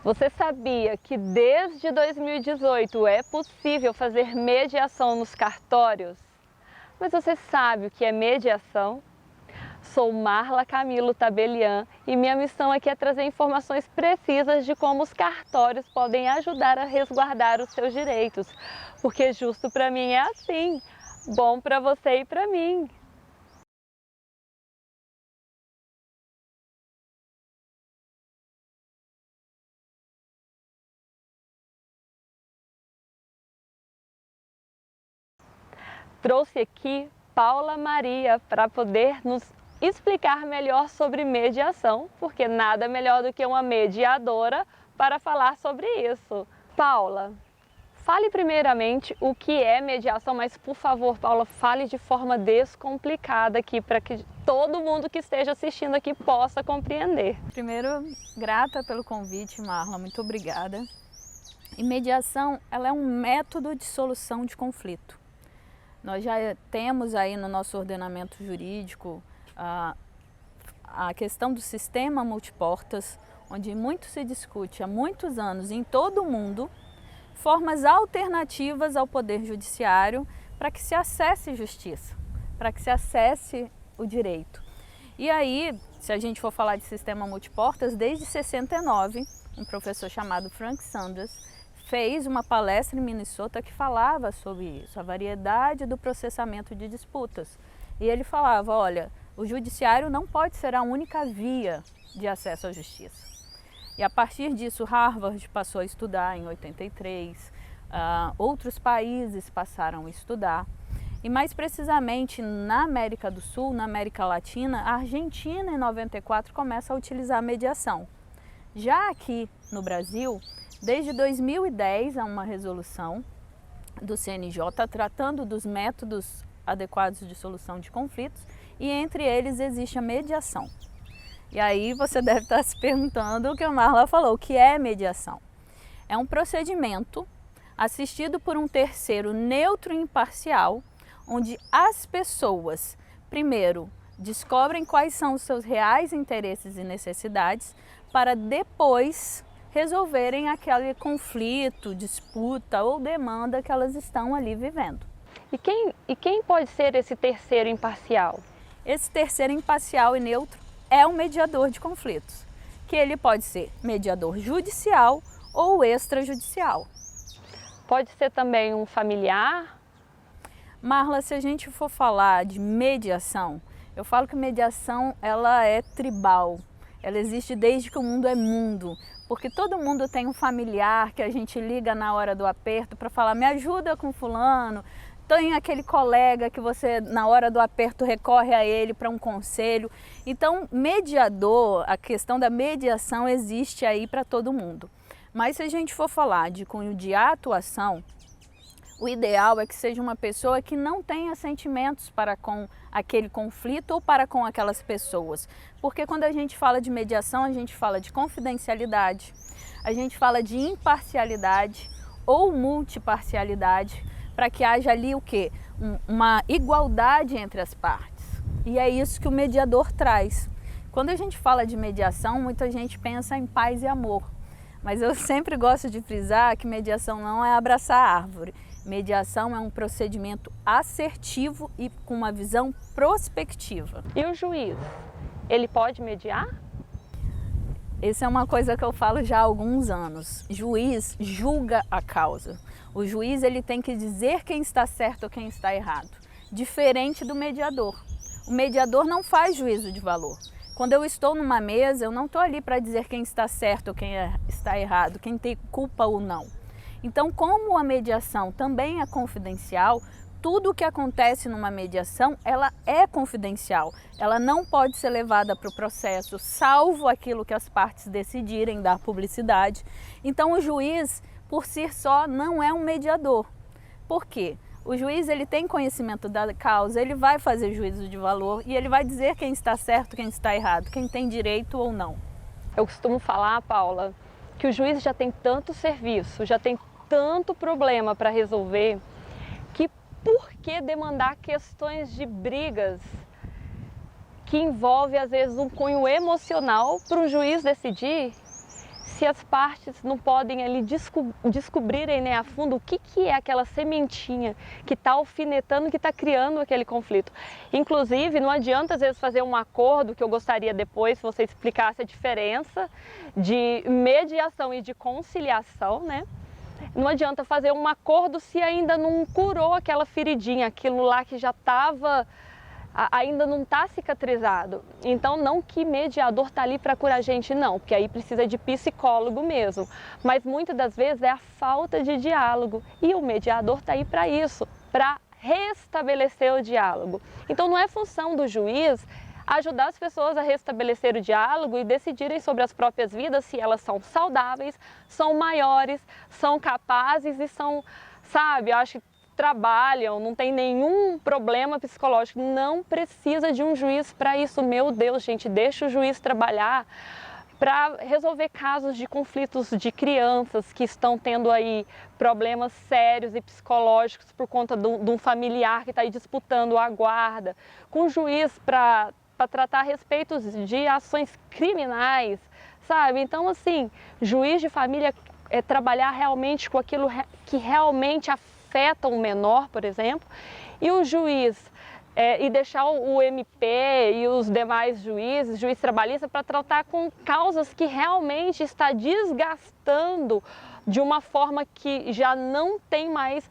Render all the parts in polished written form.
Você sabia que desde 2018 é possível fazer mediação nos cartórios? Mas você sabe o que é mediação? Sou Marla Camilo Tabelian e minha missão aqui é trazer informações precisas de como os cartórios podem ajudar a resguardar os seus direitos. Porque justo para mim é assim, bom para você e para mim. Trouxe aqui Paula Maria para poder nos explicar melhor sobre mediação, porque nada melhor do que uma mediadora para falar sobre isso. Paula, fale primeiramente o que é mediação, mas por favor, Paula, fale de forma descomplicada aqui para que todo mundo que esteja assistindo aqui possa compreender. Primeiro, grata pelo convite, Marla, muito obrigada. E mediação, ela é um método de solução de conflito. Nós já temos aí no nosso ordenamento jurídico a questão do sistema multiportas, onde muito se discute há muitos anos em todo o mundo formas alternativas ao poder judiciário para que se acesse justiça, para que se acesse o direito. E aí, se a gente for falar de sistema multiportas, desde 69, um professor chamado Frank Sanders fez uma palestra em Minnesota que falava sobre isso, a variedade do processamento de disputas. E ele falava, olha, o judiciário não pode ser a única via de acesso à justiça. E a partir disso, Harvard passou a estudar em 83, outros países passaram a estudar. E mais precisamente na América do Sul, na América Latina, a Argentina em 94 começa a utilizar a mediação. Já aqui no Brasil, desde 2010 há uma resolução do CNJ tratando dos métodos adequados de solução de conflitos e entre eles existe a mediação. E aí você deve estar se perguntando o que a Marla falou, o que é mediação? É um procedimento assistido por um terceiro neutro e imparcial, onde as pessoas, primeiro, descobrem quais são os seus reais interesses e necessidades para depois resolverem aquele conflito, disputa ou demanda que elas estão ali vivendo. E quem pode ser esse terceiro imparcial? Esse terceiro imparcial e neutro é um mediador de conflitos, que ele pode ser mediador judicial ou extrajudicial. Pode ser também um familiar? Marla, se a gente for falar de mediação, eu falo que mediação ela é tribal. Ela existe desde que o mundo é mundo, porque todo mundo tem um familiar que a gente liga na hora do aperto para falar, me ajuda com fulano. Tem aquele colega que você, na hora do aperto, recorre a ele para um conselho. Então, mediador, a questão da mediação existe aí para todo mundo. Mas se a gente for falar de cunho de atuação, o ideal é que seja uma pessoa que não tenha sentimentos para com aquele conflito ou para com aquelas pessoas. Porque quando a gente fala de mediação, a gente fala de confidencialidade, a gente fala de imparcialidade ou multiparcialidade, para que haja ali o quê? Uma igualdade entre as partes. E é isso que o mediador traz. Quando a gente fala de mediação, muita gente pensa em paz e amor. Mas eu sempre gosto de frisar que mediação não é abraçar a árvore. Mediação é um procedimento assertivo e com uma visão prospectiva. E o juiz, ele pode mediar? Essa é uma coisa que eu falo já há alguns anos. Juiz julga a causa. O juiz ele tem que dizer quem está certo ou quem está errado. Diferente do mediador. O mediador não faz juízo de valor. Quando eu estou numa mesa, eu não estou ali para dizer quem está certo ou quem está errado, quem tem culpa ou não. Então, como a mediação também é confidencial, tudo o que acontece numa mediação, ela é confidencial. Ela não pode ser levada para o processo, salvo aquilo que as partes decidirem dar publicidade. Então, o juiz, por si só, não é um mediador. Por quê? O juiz ele tem conhecimento da causa, ele vai fazer juízo de valor e ele vai dizer quem está certo, quem está errado, quem tem direito ou não. Eu costumo falar, Paula, que o juiz já tem tanto serviço, já tem tanto problema para resolver, que por que demandar questões de brigas que envolve às vezes um cunho emocional para um juiz decidir se as partes não podem ali descobrirem, né, a fundo o que é aquela sementinha que está alfinetando, que está criando aquele conflito. Inclusive, não adianta às vezes fazer um acordo, que eu gostaria depois, se você explicasse a diferença de mediação e de conciliação, né? Não adianta fazer um acordo se ainda não curou aquela feridinha, aquilo lá que já estava, ainda não está cicatrizado. Então, não que mediador está ali para curar a gente, não, porque aí precisa de psicólogo mesmo. Mas muitas das vezes é a falta de diálogo e o mediador está aí para isso, para restabelecer o diálogo. Então, não é função do juiz ajudar as pessoas a restabelecer o diálogo e decidirem sobre as próprias vidas, se elas são saudáveis, são maiores, são capazes e são, sabe, eu acho que trabalham, não tem nenhum problema psicológico, não precisa de um juiz para isso. Meu Deus, gente, deixa o juiz trabalhar para resolver casos de conflitos de crianças que estão tendo aí problemas sérios e psicológicos por conta de um familiar que está aí disputando a guarda, com juiz para tratar a respeito de ações criminais, sabe? Então, assim, juiz de família é trabalhar realmente com aquilo que realmente afeta o menor, por exemplo, e o juiz e deixar o MP e os demais juízes, juiz trabalhista, para tratar com causas que realmente está desgastando de uma forma que já não tem mais,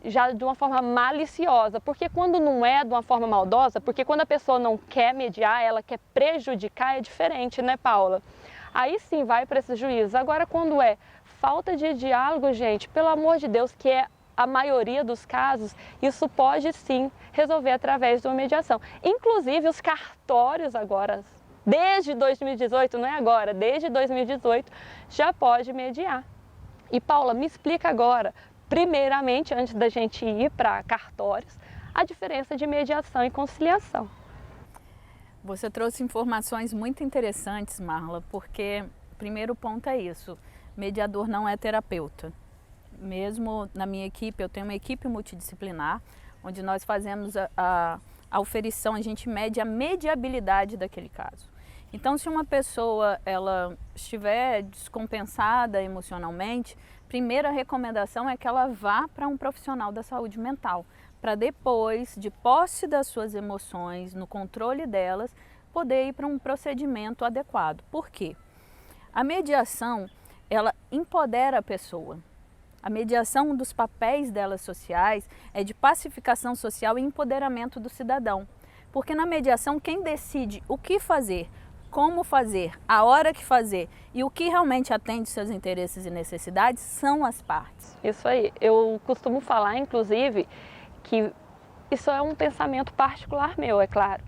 já de uma forma maliciosa. Porque quando não é de uma forma maldosa, porque quando a pessoa não quer mediar, ela quer prejudicar, é diferente, né, Paula? Aí sim vai para esse juiz. Agora, quando é falta de diálogo, gente, pelo amor de Deus, que é a maioria dos casos, isso pode sim resolver através de uma mediação. Inclusive os cartórios agora, desde 2018, não é agora, desde 2018, já pode mediar. E Paula, me explica agora, primeiramente, antes da gente ir para cartórios, a diferença de mediação e conciliação. Você trouxe informações muito interessantes, Marla, porque o primeiro ponto é isso, mediador não é terapeuta. Mesmo na minha equipe, eu tenho uma equipe multidisciplinar, onde nós fazemos a oferição, a gente mede a mediabilidade daquele caso. Então, se uma pessoa ela estiver descompensada emocionalmente, primeira recomendação é que ela vá para um profissional da saúde mental, para depois, de posse das suas emoções, no controle delas, poder ir para um procedimento adequado. Por quê? A mediação, ela empodera a pessoa. A mediação dos papéis delas sociais é de pacificação social e empoderamento do cidadão. Porque na mediação, quem decide o que fazer, como fazer, a hora que fazer e o que realmente atende seus interesses e necessidades são as partes. Isso aí. Eu costumo falar, inclusive, que isso é um pensamento particular meu, é claro,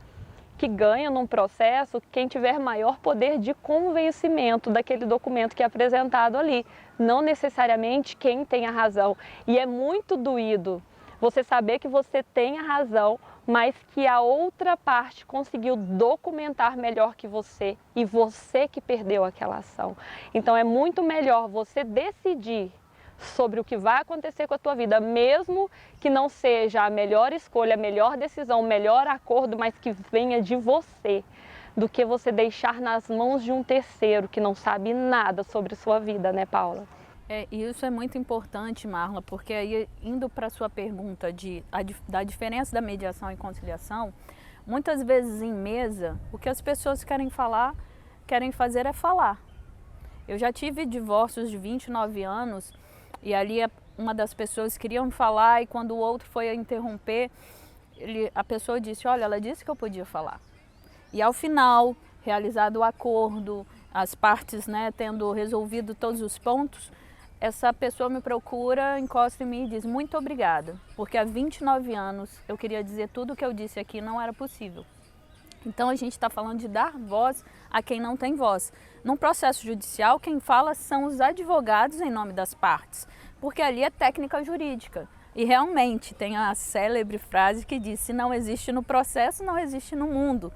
que ganha num processo quem tiver maior poder de convencimento daquele documento que é apresentado ali, não necessariamente quem tem a razão. E é muito doído você saber que você tem a razão, mas que a outra parte conseguiu documentar melhor que você e você que perdeu aquela ação. Então é muito melhor você decidir sobre o que vai acontecer com a tua vida, mesmo que não seja a melhor escolha, a melhor decisão, o melhor acordo, mas que venha de você, do que você deixar nas mãos de um terceiro que não sabe nada sobre sua vida, né, Paula? E isso é muito importante, Marla, porque aí, indo para a sua pergunta da diferença da mediação e conciliação, muitas vezes em mesa, o que as pessoas querem fazer é falar. Eu já tive divórcios de 29 anos, e ali uma das pessoas queriam falar e quando o outro foi a interromper, a pessoa disse, olha, ela disse que eu podia falar. E ao final, realizado o acordo, as partes, né, tendo resolvido todos os pontos, essa pessoa me procura, encosta em mim e diz, muito obrigada, porque há 29 anos eu queria dizer tudo o que eu disse aqui não era possível. Então a gente está falando de dar voz a quem não tem voz. Num processo judicial, quem fala são os advogados em nome das partes, porque ali é técnica jurídica. E realmente tem a célebre frase que diz, se não existe no processo, não existe no mundo.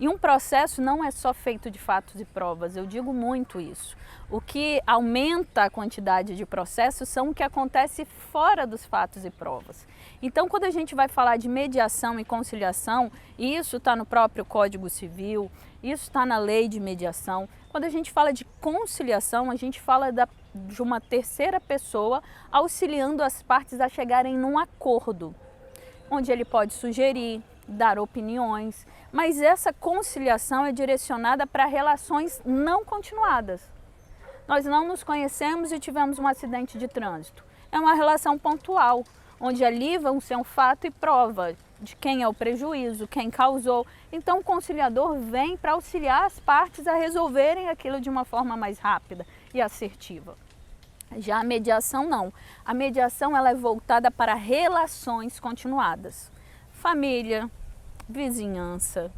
E um processo não é só feito de fatos e provas, eu digo muito isso. O que aumenta a quantidade de processos são o que acontece fora dos fatos e provas. Então, quando a gente vai falar de mediação e conciliação, isso está no próprio Código Civil, isso está na lei de mediação. Quando a gente fala de conciliação, a gente fala de uma terceira pessoa auxiliando as partes a chegarem num acordo, onde ele pode sugerir, dar opiniões, mas essa conciliação é direcionada para relações não continuadas. Nós não nos conhecemos e tivemos um acidente de trânsito. É uma relação pontual, onde ali vão ser um fato e prova de quem é o prejuízo, quem causou. Então o conciliador vem para auxiliar as partes a resolverem aquilo de uma forma mais rápida e assertiva. Já a mediação não. A mediação ela é voltada para relações continuadas. Família, vizinhança,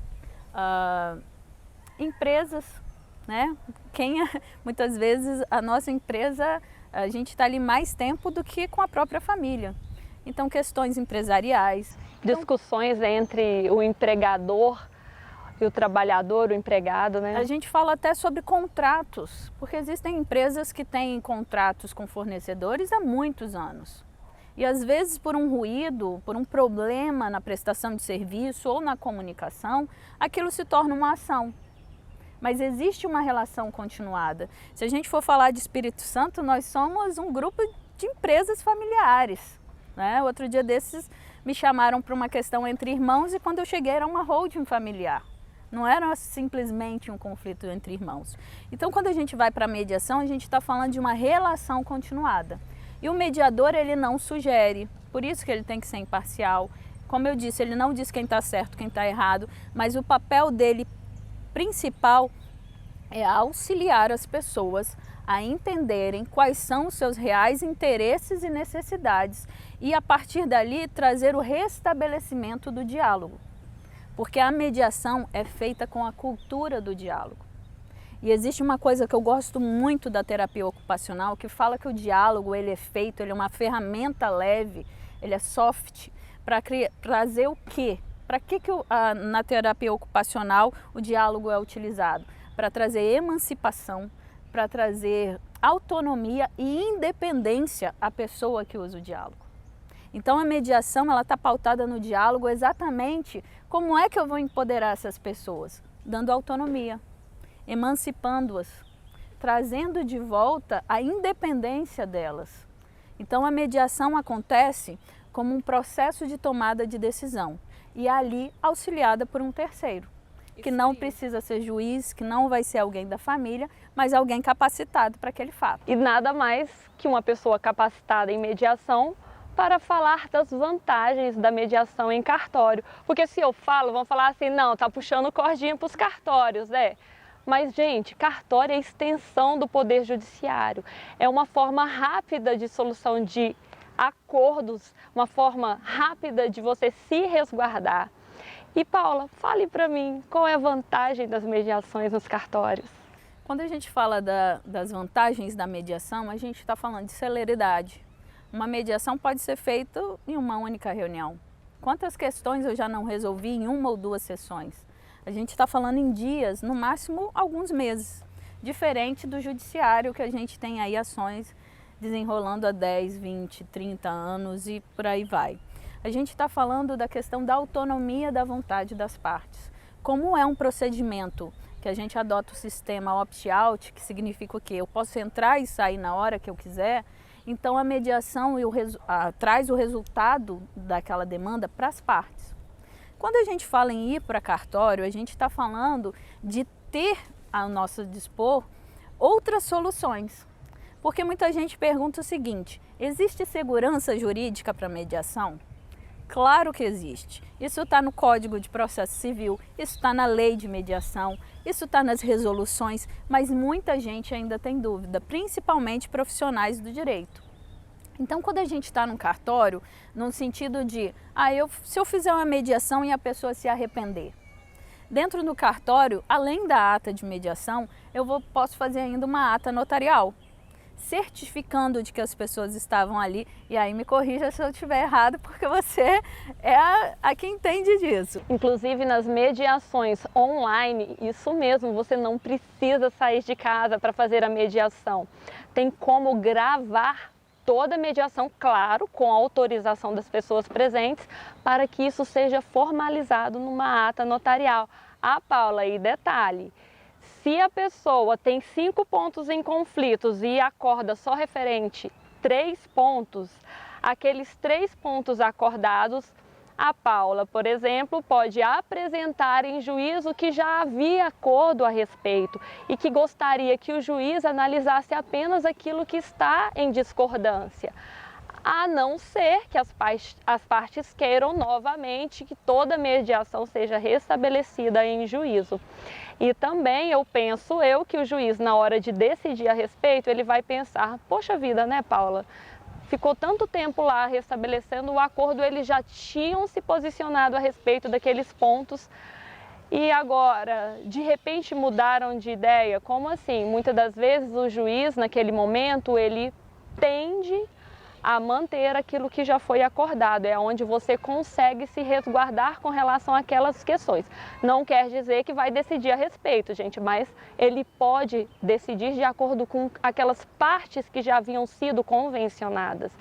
empresas, né? Muitas vezes a nossa empresa, a gente está ali mais tempo do que com a própria família. Então questões empresariais. Discussões entre o empregador e o trabalhador, o empregado, né? A gente fala até sobre contratos, porque existem empresas que têm contratos com fornecedores há muitos anos. E às vezes por um ruído, por um problema na prestação de serviço ou na comunicação, aquilo se torna uma ação. Mas existe uma relação continuada. Se a gente for falar de Espírito Santo, nós somos um grupo de empresas familiares, né? Outro dia desses me chamaram para uma questão entre irmãos e quando eu cheguei era uma holding familiar. Não era simplesmente um conflito entre irmãos. Então quando a gente vai para a mediação, a gente está falando de uma relação continuada. E o mediador, ele não sugere, por isso que ele tem que ser imparcial. Como eu disse, ele não diz quem está certo, quem está errado, mas o papel dele principal é auxiliar as pessoas a entenderem quais são os seus reais interesses e necessidades e, a partir dali, trazer o restabelecimento do diálogo. Porque a mediação é feita com a cultura do diálogo. E existe uma coisa que eu gosto muito da terapia ocupacional, que fala que o diálogo ele é feito, ele é uma ferramenta leve, ele é soft, para trazer o quê? Para que na terapia ocupacional o diálogo é utilizado? Para trazer emancipação, para trazer autonomia e independência à pessoa que usa o diálogo. Então a mediação ela está pautada no diálogo exatamente como é que eu vou empoderar essas pessoas? Dando autonomia, emancipando-as, trazendo de volta a independência delas. Então a mediação acontece como um processo de tomada de decisão e ali auxiliada por um terceiro, que não precisa ser juiz, que não vai ser alguém da família, mas alguém capacitado para aquele fato. E nada mais que uma pessoa capacitada em mediação para falar das vantagens da mediação em cartório. Porque se eu falo, vão falar assim, não, tá puxando cordinha para os cartórios, né? Mas, gente, cartório é a extensão do Poder Judiciário. É uma forma rápida de solução de acordos, uma forma rápida de você se resguardar. E, Paula, fale para mim, qual é a vantagem das mediações nos cartórios? Quando a gente fala das vantagens da mediação, a gente está falando de celeridade. Uma mediação pode ser feita em uma única reunião. Quantas questões eu já não resolvi em uma ou duas sessões? A gente está falando em dias, no máximo alguns meses. Diferente do judiciário, que a gente tem aí ações desenrolando há 10, 20, 30 anos e por aí vai. A gente está falando da questão da autonomia da vontade das partes. Como é um procedimento que a gente adota o sistema opt-out, que significa o quê? Eu posso entrar e sair na hora que eu quiser, então a mediação traz o resultado daquela demanda para as partes. Quando a gente fala em ir para cartório, a gente está falando de ter ao nosso dispor outras soluções. Porque muita gente pergunta o seguinte, existe segurança jurídica para mediação? Claro que existe. Isso está no Código de Processo Civil, isso está na Lei de Mediação, isso está nas resoluções, mas muita gente ainda tem dúvida, principalmente profissionais do direito. Então, quando a gente está num cartório, no sentido de, se eu fizer uma mediação e a pessoa se arrepender, dentro do cartório, além da ata de mediação, posso fazer ainda uma ata notarial. certificando de que as pessoas estavam ali. E aí me corrija se eu estiver errado, porque você é a que entende disso. Inclusive nas mediações online, isso mesmo, você não precisa sair de casa para fazer a mediação. Tem como gravar toda a mediação, claro, com a autorização das pessoas presentes, para que isso seja formalizado numa ata notarial. Ah, Paula, e detalhe, se a pessoa tem 5 pontos em conflitos e acorda só referente 3 pontos, aqueles 3 pontos acordados, a Paula, por exemplo, pode apresentar em juízo que já havia acordo a respeito e que gostaria que o juiz analisasse apenas aquilo que está em discordância, a não ser que as partes queiram novamente que toda mediação seja restabelecida em juízo. E também eu penso que o juiz, na hora de decidir a respeito, ele vai pensar, poxa vida, né, Paula? Ficou tanto tempo lá restabelecendo o acordo, eles já tinham se posicionado a respeito daqueles pontos e agora, de repente, mudaram de ideia. Como assim? Muitas das vezes o juiz, naquele momento, ele tende a manter aquilo que já foi acordado, é onde você consegue se resguardar com relação àquelas questões. Não quer dizer que vai decidir a respeito, gente, mas ele pode decidir de acordo com aquelas partes que já haviam sido convencionadas.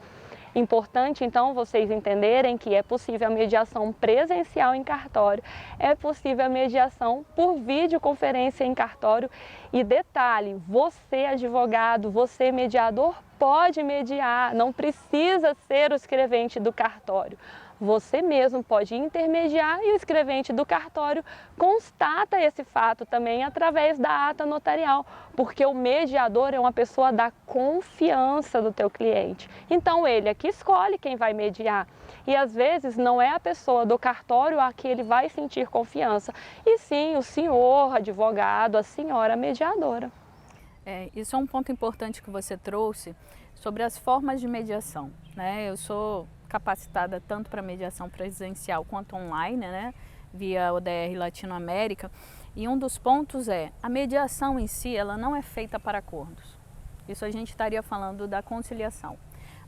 Importante, então, vocês entenderem que é possível a mediação presencial em cartório, é possível a mediação por videoconferência em cartório. E detalhe, você advogado, você mediador, pode mediar, não precisa ser o escrevente do cartório. Você mesmo pode intermediar e o escrevente do cartório constata esse fato também através da ata notarial, porque o mediador é uma pessoa da confiança do teu cliente. Então ele é que escolhe quem vai mediar. E às vezes não é a pessoa do cartório a que ele vai sentir confiança, e sim o senhor advogado, a senhora mediadora. Isso é um ponto importante que você trouxe sobre as formas de mediação, né? Eu sou capacitada tanto para mediação presencial quanto online, né? Via ODR Latinoamérica, e um dos pontos é a mediação em si, ela não é feita para acordos. Isso a gente estaria falando da conciliação.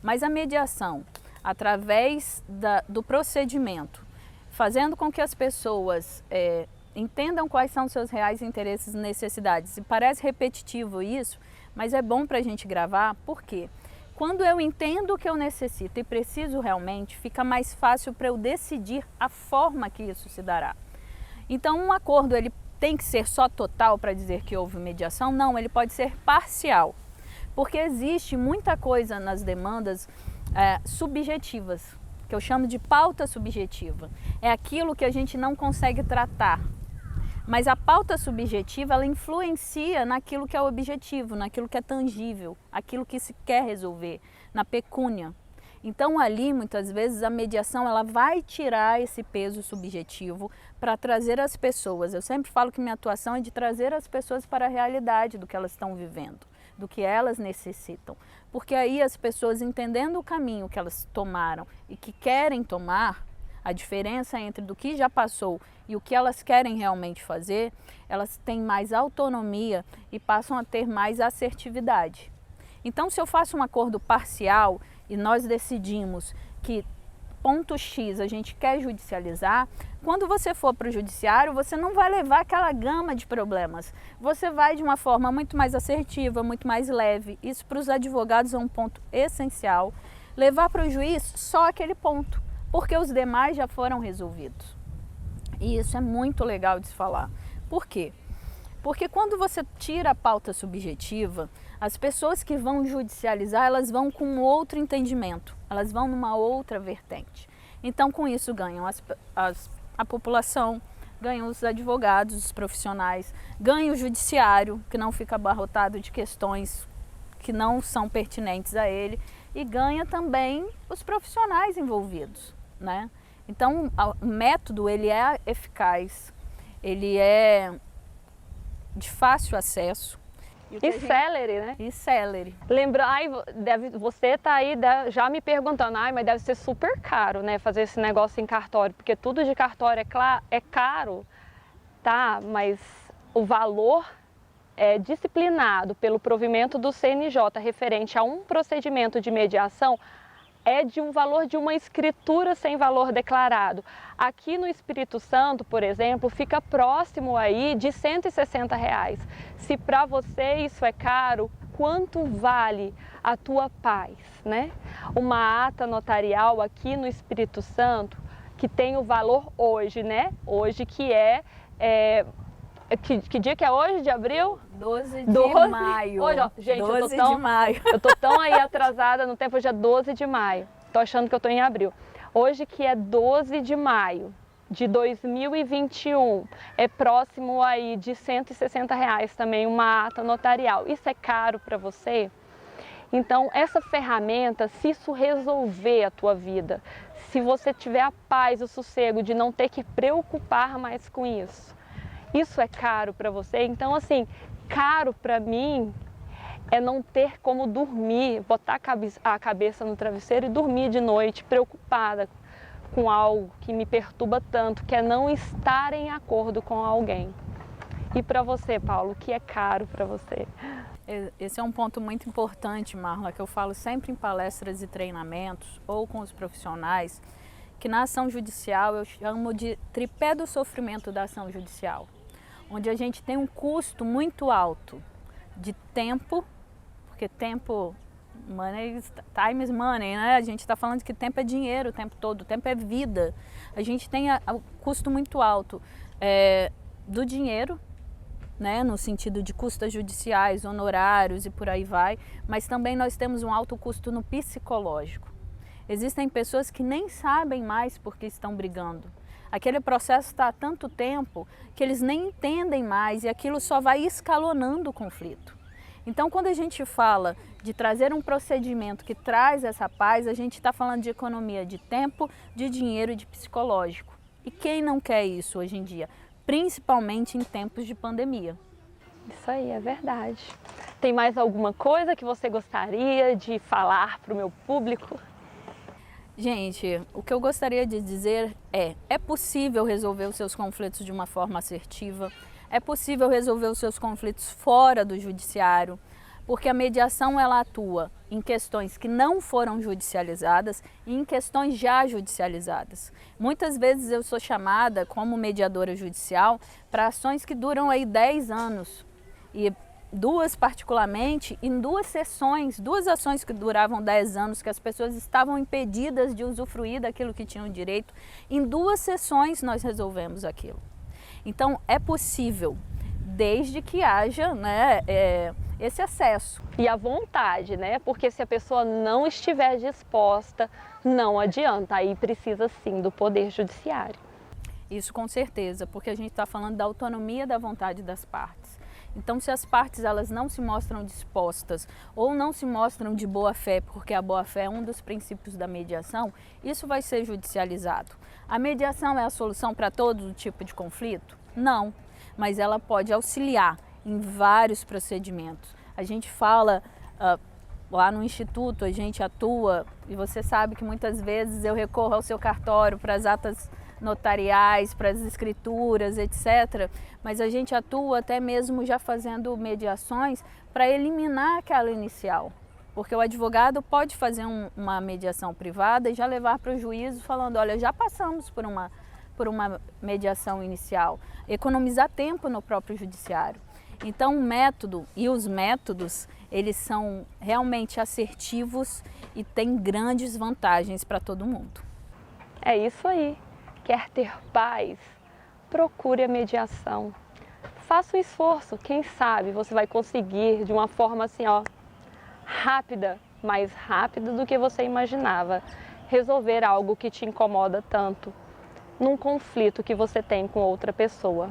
Mas a mediação, através do procedimento, fazendo com que as pessoas entendam quais são seus reais interesses e necessidades. E parece repetitivo isso, mas é bom para a gente gravar, por quê? Quando eu entendo o que eu necessito e preciso realmente, fica mais fácil para eu decidir a forma que isso se dará. Então, um acordo ele tem que ser só total para dizer que houve mediação? Não, ele pode ser parcial, porque existe muita coisa nas demandas subjetivas, que eu chamo de pauta subjetiva. É aquilo que a gente não consegue tratar. Mas a pauta subjetiva, ela influencia naquilo que é objetivo, naquilo que é tangível, aquilo que se quer resolver, na pecúnia. Então ali, muitas vezes, a mediação ela vai tirar esse peso subjetivo para trazer as pessoas. Eu sempre falo que minha atuação é de trazer as pessoas para a realidade do que elas estão vivendo, do que elas necessitam. Porque aí as pessoas, entendendo o caminho que elas tomaram e que querem tomar, a diferença entre do que já passou e o que elas querem realmente fazer, elas têm mais autonomia e passam a ter mais assertividade. Então, se eu faço um acordo parcial e nós decidimos que ponto X a gente quer judicializar, quando você for para o judiciário, você não vai levar aquela gama de problemas. Você vai de uma forma muito mais assertiva, muito mais leve. Isso para os advogados é um ponto essencial. Levar para o juiz só aquele ponto, porque os demais já foram resolvidos. E isso é muito legal de se falar. Por quê? Porque quando você tira a pauta subjetiva, as pessoas que vão judicializar, elas vão com outro entendimento, elas vão numa outra vertente. Então, com isso, ganham a população, ganham os advogados, os profissionais, ganha o judiciário, que não fica abarrotado de questões que não são pertinentes a ele, e ganha também os profissionais envolvidos, né? Então, o método ele é eficaz, ele é de fácil acesso. E célere, né? E célere. Lembra, você tá aí já me perguntando, mas deve ser super caro, né, fazer esse negócio em cartório, porque tudo de cartório é caro, tá? Mas o valor é disciplinado pelo provimento do CNJ referente a um procedimento de mediação, é de um valor de uma escritura sem valor declarado. Aqui no Espírito Santo, por exemplo, fica próximo aí de R$160. Se para você isso é caro, quanto vale a tua paz, né? Uma ata notarial aqui no Espírito Santo, que tem o valor hoje, né? Hoje que que dia que é hoje, de abril? 12 de maio. Hoje, ó, gente, 12 de maio. Eu tô tão aí atrasada no tempo, hoje é 12 de maio. Tô achando que eu tô em abril. Hoje que é 12 de maio de 2021, é próximo aí de R$160 também uma ata notarial. Isso é caro para você? Então, essa ferramenta, se isso resolver a tua vida, se você tiver a paz, o sossego de não ter que preocupar mais com isso é caro para você? Então, assim, caro para mim é não ter como dormir, botar a cabeça no travesseiro e dormir de noite preocupada com algo que me perturba tanto, que é não estar em acordo com alguém. E para você, Paulo, o que é caro para você? Esse é um ponto muito importante, Marla, que eu falo sempre em palestras e treinamentos ou com os profissionais, que na ação judicial eu chamo de tripé do sofrimento da ação judicial, onde a gente tem um custo muito alto de tempo, porque tempo, time is money, né? A gente está falando que tempo é dinheiro o tempo todo, tempo é vida. A gente tem o custo muito alto do dinheiro, né? No sentido de custas judiciais, honorários e por aí vai, mas também nós temos um alto custo no psicológico. Existem pessoas que nem sabem mais por que estão brigando. Aquele processo está há tanto tempo que eles nem entendem mais e aquilo só vai escalonando o conflito. Então, quando a gente fala de trazer um procedimento que traz essa paz, a gente está falando de economia de tempo, de dinheiro e de psicológico. E quem não quer isso hoje em dia? Principalmente em tempos de pandemia. Isso aí, é verdade. Tem mais alguma coisa que você gostaria de falar para o meu público? Gente, o que eu gostaria de dizer é possível resolver os seus conflitos de uma forma assertiva, é possível resolver os seus conflitos fora do judiciário, porque a mediação ela atua em questões que não foram judicializadas e em questões já judicializadas. Muitas vezes eu sou chamada como mediadora judicial para ações que duram aí 10 anos e duas particularmente, em duas sessões, duas ações que duravam 10 anos, que as pessoas estavam impedidas de usufruir daquilo que tinham direito, em duas sessões nós resolvemos aquilo. Então é possível, desde que haja, né, esse acesso. E a vontade, né? Porque se a pessoa não estiver disposta, não adianta, aí precisa sim do Poder Judiciário. Isso com certeza, porque a gente está falando da autonomia da vontade das partes. Então, se as partes elas não se mostram dispostas ou não se mostram de boa fé, porque a boa fé é um dos princípios da mediação, isso vai ser judicializado. A mediação é a solução para todo tipo de conflito? Não, mas ela pode auxiliar em vários procedimentos. A gente fala lá no Instituto, a gente atua, e você sabe que muitas vezes eu recorro ao seu cartório para as atas notariais, para as escrituras, etc. Mas a gente atua até mesmo já fazendo mediações para eliminar aquela inicial. Porque o advogado pode fazer uma mediação privada e já levar para o juízo falando, olha, já passamos por uma mediação inicial. Economizar tempo no próprio judiciário. Então o método e os métodos, eles são realmente assertivos e têm grandes vantagens para todo mundo. É isso aí. Quer ter paz? Procure a mediação. Faça um esforço, quem sabe você vai conseguir de uma forma assim, ó, rápida, mais rápida do que você imaginava, resolver algo que te incomoda tanto num conflito que você tem com outra pessoa.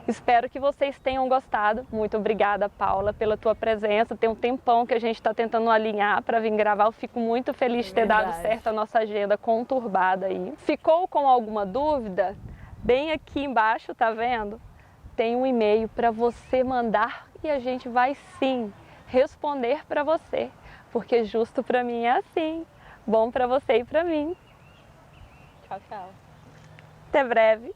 Espero que vocês tenham gostado. Muito obrigada, Paula, pela tua presença. Tem um tempão que a gente está tentando alinhar para vir gravar. Eu fico muito feliz de ter dado certo a nossa agenda conturbada aí. Ficou com alguma dúvida? Bem aqui embaixo, tá vendo? Tem um e-mail para você mandar e a gente vai sim responder para você. Porque justo para mim é assim. Bom para você e para mim. Tchau, tchau. Até breve.